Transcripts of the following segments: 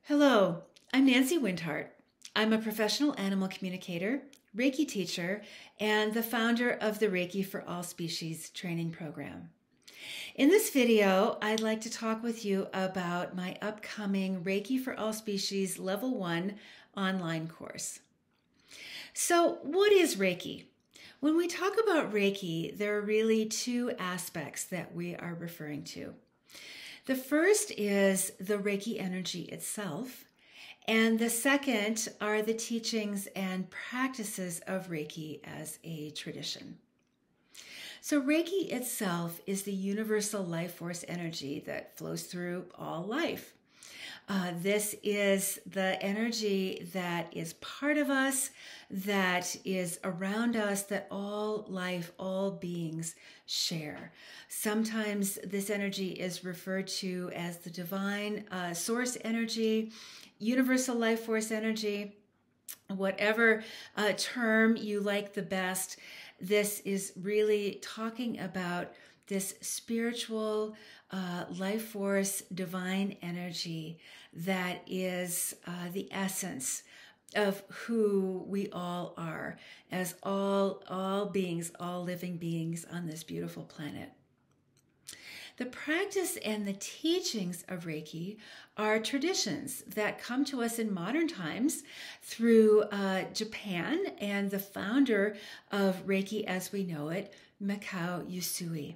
Hello, I'm Nancy Windheart. I'm a professional animal communicator, Reiki teacher, and the founder of the Reiki for All Species training program. In this video, I'd like to talk with you about my upcoming Reiki for All Species Level 1 online course. So, what is Reiki? When we talk about Reiki, there are really two aspects that we are referring to. The first is the Reiki energy itself, and the second are the teachings and practices of Reiki as a tradition. So Reiki itself is the universal life force energy that flows through all life. This is the energy that is part of us, that is around us, that all life, all beings share. Sometimes this energy is referred to as the divine source energy, universal life force energy, whatever term you like the best. This is really talking about this spiritual life force, divine energy that is the essence of who we all are as all beings, all living beings on this beautiful planet. The practice and the teachings of Reiki are traditions that come to us in modern times through Japan and the founder of Reiki as we know it, Mikao Usui.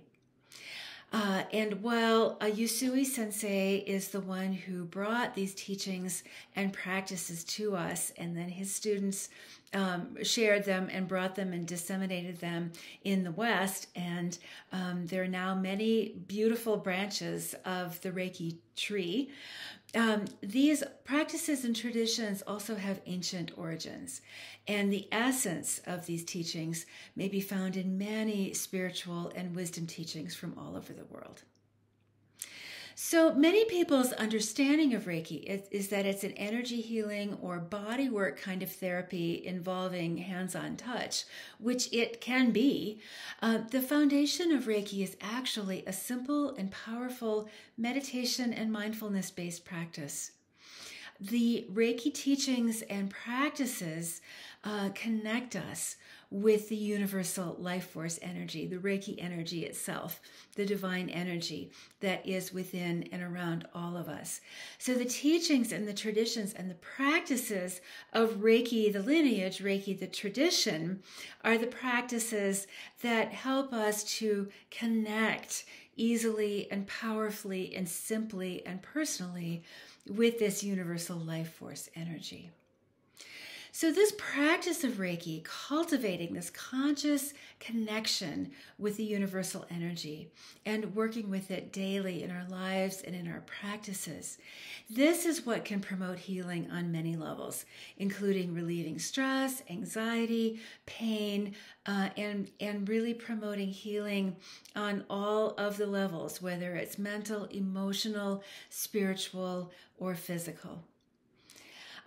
And while Usui Sensei is the one who brought these teachings and practices to us, and then his students shared them and brought them and disseminated them in the West, and there are now many beautiful branches of the Reiki tree. These practices and traditions also have ancient origins, and the essence of these teachings may be found in many spiritual and wisdom teachings from all over the world. So many people's understanding of Reiki is that it's an energy healing or body work kind of therapy involving hands-on touch, which it can be. The foundation of Reiki is actually a simple and powerful meditation and mindfulness-based practice. The Reiki teachings and practices connect us with the universal life force energy, the Reiki energy itself, the divine energy that is within and around all of us. So the teachings and the traditions and the practices of Reiki, the lineage, Reiki, the tradition, are the practices that help us to connect easily and powerfully and simply and personally with this universal life force energy. So this practice of Reiki, cultivating this conscious connection with the universal energy and working with it daily in our lives and in our practices, this is what can promote healing on many levels, including relieving stress, anxiety, pain, and really promoting healing on all of the levels, whether it's mental, emotional, spiritual, or physical.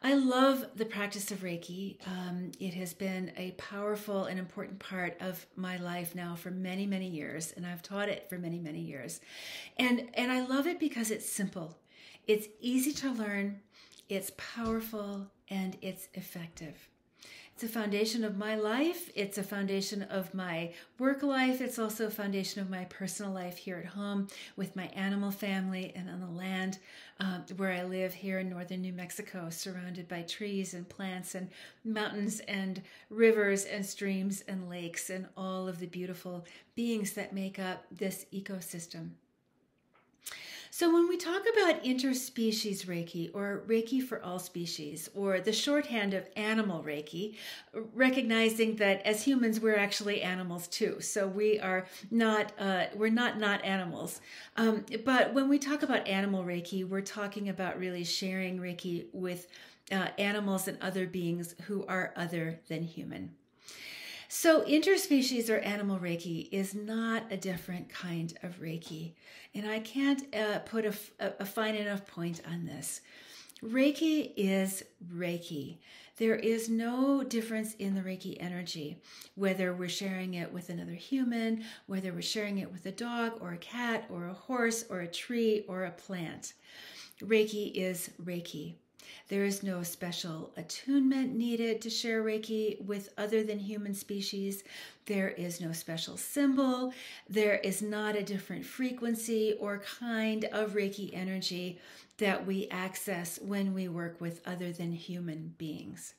I love the practice of Reiki. It has been a powerful and important part of my life now for many, many years, and I've taught it for many, many years. And I love it because it's simple. It's easy to learn, it's powerful, and it's effective. It's a foundation of my life. It's a foundation of my work life. It's also a foundation of my personal life here at home with my animal family and on the land where I live here in northern New Mexico, surrounded by trees and plants and mountains and rivers and streams and lakes and all of the beautiful beings that make up this ecosystem. So when we talk about interspecies Reiki or Reiki for all species, or the shorthand of animal Reiki, recognizing that as humans we're actually animals too, so we're not animals. But when we talk about animal Reiki, we're talking about really sharing Reiki with animals and other beings who are other than human. So interspecies or animal Reiki is not a different kind of Reiki. And I can't put a fine enough point on this. Reiki is Reiki. There is no difference in the Reiki energy, whether we're sharing it with another human, whether we're sharing it with a dog or a cat or a horse or a tree or a plant. Reiki is Reiki. There is no special attunement needed to share Reiki with other than human species. There is no special symbol. There is not a different frequency or kind of Reiki energy that we access when we work with other than human beings.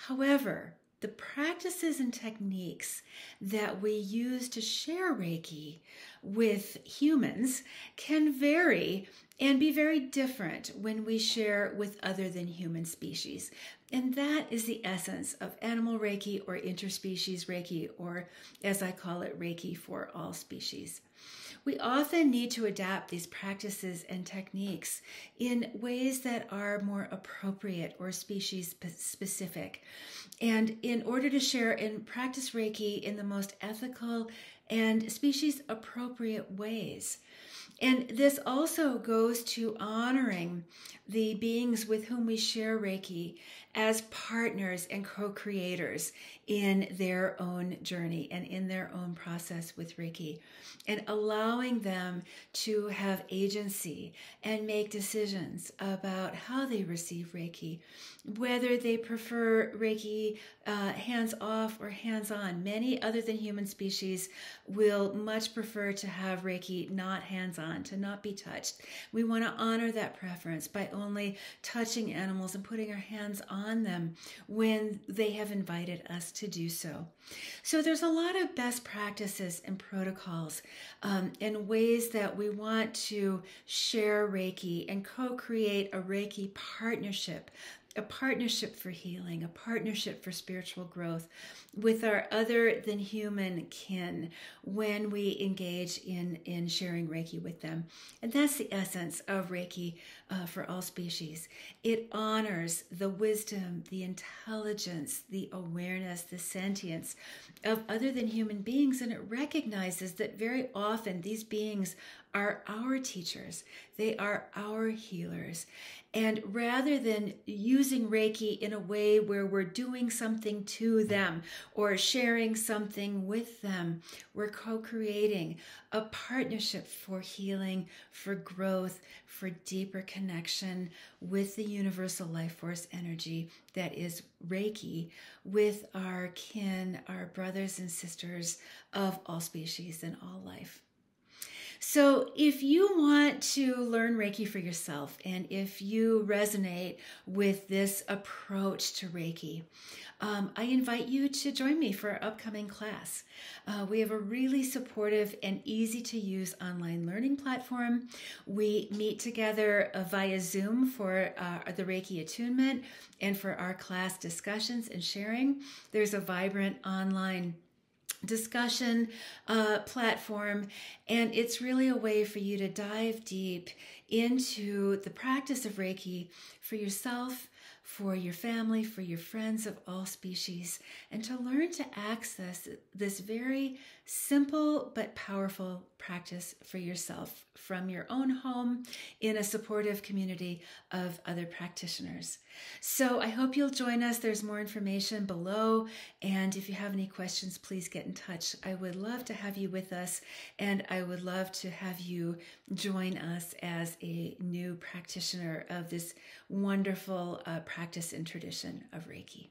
However, the practices and techniques that we use to share Reiki with humans can vary and be very different when we share with other than human species. And that is the essence of animal Reiki or interspecies Reiki, or as I call it, Reiki for all species. We often need to adapt these practices and techniques in ways that are more appropriate or species specific. And in order to share and practice Reiki in the most ethical and species appropriate ways. And this also goes to honoring the beings with whom we share Reiki as partners and co-creators in their own journey and in their own process with Reiki, and allowing them to have agency and make decisions about how they receive Reiki, whether they prefer Reiki hands-off or hands-on. Many other than human species will much prefer to have Reiki not hands-on, to not be touched. We want to honor that preference by only touching animals and putting our hands on them when they have invited us to do so. So there's a lot of best practices and protocols and ways that we want to share Reiki and co-create a Reiki partnership, a partnership for healing, a partnership for spiritual growth with our other than human kin when we engage in sharing Reiki with them. And that's the essence of Reiki for all species. It honors the wisdom, the intelligence, the awareness, the sentience of other than human beings, and it recognizes that very often these beings are our teachers. They are our healers. And rather than using Reiki in a way where we're doing something to them or sharing something with them, we're co-creating a partnership for healing, for growth, for deeper connection with the universal life force energy that is Reiki, with our kin, our brothers and sisters of all species and all life. So if you want to learn Reiki for yourself, and if you resonate with this approach to Reiki, I invite you to join me for our upcoming class. We have a really supportive and easy to use online learning platform. We meet together via Zoom for the Reiki attunement and for our class discussions and sharing. There's a vibrant online discussion platform, and it's really a way for you to dive deep into the practice of Reiki for yourself, for your family, for your friends of all species, and to learn to access this very simple but powerful practice for yourself from your own home in a supportive community of other practitioners. So I hope you'll join us. There's more information below, and if you have any questions, please get in touch. I would love to have you with us, and I would love to have you join us as a new practitioner of this wonderful practice and tradition of Reiki.